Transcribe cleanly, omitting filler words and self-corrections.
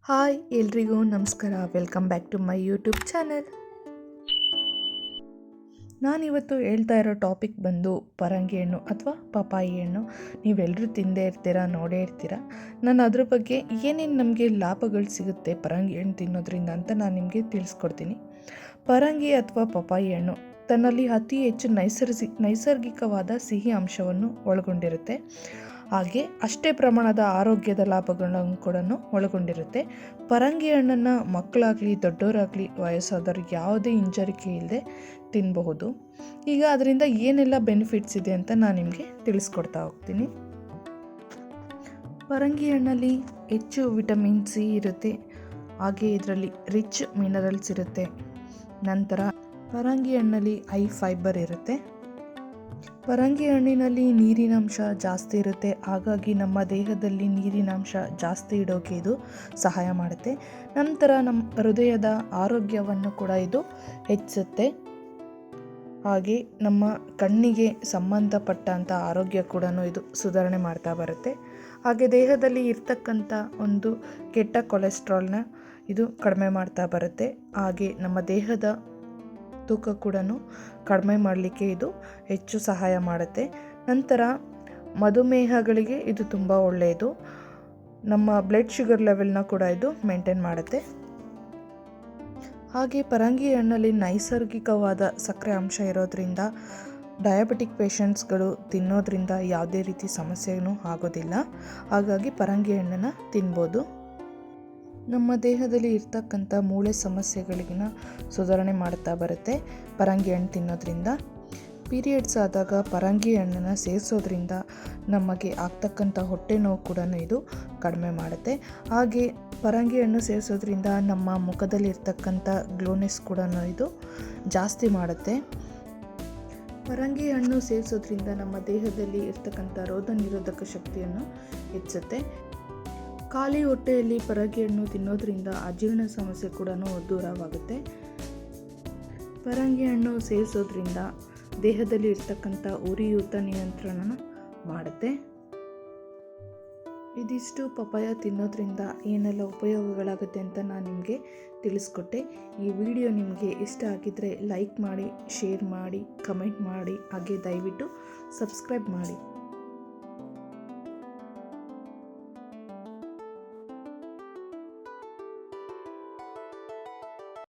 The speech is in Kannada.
ಹಾಯ್ ಎಲ್ರಿಗೂ ನಮಸ್ಕಾರ. Welcome back to my YouTube channel. ನಾನಿವತ್ತು ಹೇಳ್ತಾ ಇರೋ ಟಾಪಿಕ್ ಬಂದು ಪರಂಗಿ ಹಣ್ಣು ಅಥವಾ ಪಪಾಯಿ ಹಣ್ಣು. ನೀವೆಲ್ಲರೂ ತಿಂದೇ ಇರ್ತೀರ, ನೋಡೇ ಇರ್ತೀರ. ನಾನು ಅದ್ರ ಬಗ್ಗೆ ಏನೇನು ನಮಗೆ ಲಾಭಗಳು ಸಿಗುತ್ತೆ ಪರಂಗಿ ಹಣ್ಣು ತಿನ್ನೋದ್ರಿಂದ ಅಂತ ನಾನು ನಿಮಗೆ ತಿಳಿಸ್ಕೊಡ್ತೀನಿ. ಪರಂಗಿ ಅಥವಾ ಪಪಾಯಿ ಹಣ್ಣು ತನ್ನಲ್ಲಿ ಅತಿ ಹೆಚ್ಚು ನೈಸರ್ಗಿಕವಾದ ಸಿಹಿ ಅಂಶವನ್ನು ಒಳಗೊಂಡಿರುತ್ತೆ. ಹಾಗೆ ಅಷ್ಟೇ ಪ್ರಮಾಣದ ಆರೋಗ್ಯದ ಲಾಭಗಳನ್ನು ಕೂಡ ಒಳಗೊಂಡಿರುತ್ತೆ. ಪರಂಗಿ ಹಣ್ಣನ್ನು ಮಕ್ಕಳಾಗಲಿ ದೊಡ್ಡವರಾಗಲಿ ವಯಸ್ಸಾದವ್ರಿಗೆ ಯಾವುದೇ ಹಿಂಜರಿಕೆ ಇಲ್ಲದೆ ತಿನ್ನಬಹುದು. ಈಗ ಅದರಿಂದ ಏನೆಲ್ಲ ಬೆನಿಫಿಟ್ಸ್ ಇದೆ ಅಂತ ನಾನು ನಿಮಗೆ ತಿಳಿಸ್ಕೊಡ್ತಾ ಹೋಗ್ತೀನಿ. ಪರಂಗಿ ಹಣ್ಣಲ್ಲಿ ಹೆಚ್ಚು ವಿಟಮಿನ್ ಸಿ ಇರುತ್ತೆ. ಹಾಗೆ ಇದರಲ್ಲಿ ರಿಚ್ ಮಿನರಲ್ಸ್ ಇರುತ್ತೆ. ನಂತರ ಪರಂಗಿ ಹಣ್ಣಲ್ಲಿ ಹೈ ಫೈಬರ್ ಇರುತ್ತೆ. ಪರಂಗಿ ಹಣ್ಣಿನಲ್ಲಿ ನೀರಿನಾಂಶ ಜಾಸ್ತಿ ಇರುತ್ತೆ. ಹಾಗಾಗಿ ನಮ್ಮ ದೇಹದಲ್ಲಿ ನೀರಿನಾಂಶ ಜಾಸ್ತಿ ಇಡೋಕೆ ಇದು ಸಹಾಯ ಮಾಡುತ್ತೆ. ನಂತರ ನಮ್ಮ ಹೃದಯದ ಆರೋಗ್ಯವನ್ನು ಕೂಡ ಇದು ಹೆಚ್ಚಿಸುತ್ತೆ. ಹಾಗೆ ನಮ್ಮ ಕಣ್ಣಿಗೆ ಸಂಬಂಧಪಟ್ಟಂಥ ಆರೋಗ್ಯ ಕೂಡ ಇದು ಸುಧಾರಣೆ ಮಾಡ್ತಾ ಬರುತ್ತೆ. ಹಾಗೆ ದೇಹದಲ್ಲಿ ಇರ್ತಕ್ಕಂಥ ಒಂದು ಕೆಟ್ಟ ಕೊಲೆಸ್ಟ್ರಾಲ್ನ ಇದು ಕಡಿಮೆ ಮಾಡ್ತಾ ಬರುತ್ತೆ. ಹಾಗೆ ನಮ್ಮ ದೇಹದ ತೂಕ ಕೂಡ ಕಡಿಮೆ ಮಾಡಲಿಕ್ಕೆ ಇದು ಹೆಚ್ಚು ಸಹಾಯ ಮಾಡುತ್ತೆ. ನಂತರ ಮಧುಮೇಹಗಳಿಗೆ ಇದು ತುಂಬ ಒಳ್ಳೆಯದು. ನಮ್ಮ ಬ್ಲಡ್ ಶುಗರ್ ಲೆವೆಲ್ನ ಕೂಡ ಇದು ಮೇಂಟೈನ್ ಮಾಡುತ್ತೆ. ಹಾಗೆ ಪರಂಗಿ ಹಣ್ಣಲ್ಲಿ ನೈಸರ್ಗಿಕವಾದ ಸಕ್ಕರೆ ಅಂಶ ಇರೋದ್ರಿಂದ ಡಯಾಬಿಟಿಕ್ ಪೇಷಂಟ್ಸ್ಗಳು ತಿನ್ನೋದ್ರಿಂದ ಯಾವುದೇ ರೀತಿ ಸಮಸ್ಯೆನೂ ಆಗೋದಿಲ್ಲ. ಹಾಗಾಗಿ ಪರಂಗಿ ಹಣ್ಣನ್ನು ತಿನ್ಬೋದು. ನಮ್ಮ ದೇಹದಲ್ಲಿ ಇರ್ತಕ್ಕಂಥ ಮೂಳೆ ಸಮಸ್ಯೆಗಳಿಗಿನ ಸುಧಾರಣೆ ಮಾಡ್ತಾ ಬರುತ್ತೆ ಪರಂಗಿ ಹಣ್ಣು ತಿನ್ನೋದ್ರಿಂದ. ಪೀರಿಯಡ್ಸ್ ಆದಾಗ ಪರಂಗಿ ಹಣ್ಣನ್ನು ಸೇವಿಸೋದ್ರಿಂದ ನಮಗೆ ಆಗ್ತಕ್ಕಂಥ ಹೊಟ್ಟೆ ನೋವು ಕೂಡ ಇದು ಕಡಿಮೆ ಮಾಡುತ್ತೆ. ಹಾಗೆ ಪರಂಗಿ ಹಣ್ಣು ಸೇವಿಸೋದ್ರಿಂದ ನಮ್ಮ ಮುಖದಲ್ಲಿ ಇರ್ತಕ್ಕಂಥ ಗ್ಲೋನೆಸ್ ಕೂಡ ಇದು ಜಾಸ್ತಿ ಮಾಡುತ್ತೆ. ಪರಂಗಿ ಹಣ್ಣು ಸೇವಿಸೋದ್ರಿಂದ ನಮ್ಮ ದೇಹದಲ್ಲಿ ಇರ್ತಕ್ಕಂಥ ರೋಗ ನಿರೋಧಕ ಶಕ್ತಿಯನ್ನು ಹೆಚ್ಚುತ್ತೆ. ಖಾಲಿ ಹೊಟ್ಟೆಯಲ್ಲಿ ಪರಂಗಿ ಹಣ್ಣು ತಿನ್ನೋದ್ರಿಂದ ಅಜೀರ್ಣ ಸಮಸ್ಯೆ ಕೂಡ ದೂರವಾಗುತ್ತೆ. ಪರಂಗಿ ಹಣ್ಣು ಸೇವಿಸೋದ್ರಿಂದ ದೇಹದಲ್ಲಿ ಇರ್ತಕ್ಕಂಥ ಉರಿಯೂತ ನಿಯಂತ್ರಣ ಮಾಡುತ್ತೆ. ಇದಿಷ್ಟು ಪಪಾಯ ತಿನ್ನೋದ್ರಿಂದ ಏನೆಲ್ಲ ಉಪಯೋಗಗಳಾಗುತ್ತೆ ಅಂತ ನಾನು ನಿಮಗೆ ತಿಳಿಸ್ಕೊಟ್ಟೆ. ಈ ವಿಡಿಯೋ ನಿಮಗೆ ಇಷ್ಟ ಆಗಿದ್ದರೆ ಲೈಕ್ ಮಾಡಿ, ಶೇರ್ ಮಾಡಿ, ಕಮೆಂಟ್ ಮಾಡಿ, ಹಾಗೆ ದಯವಿಟ್ಟು ಸಬ್ಸ್ಕ್ರೈಬ್ ಮಾಡಿ.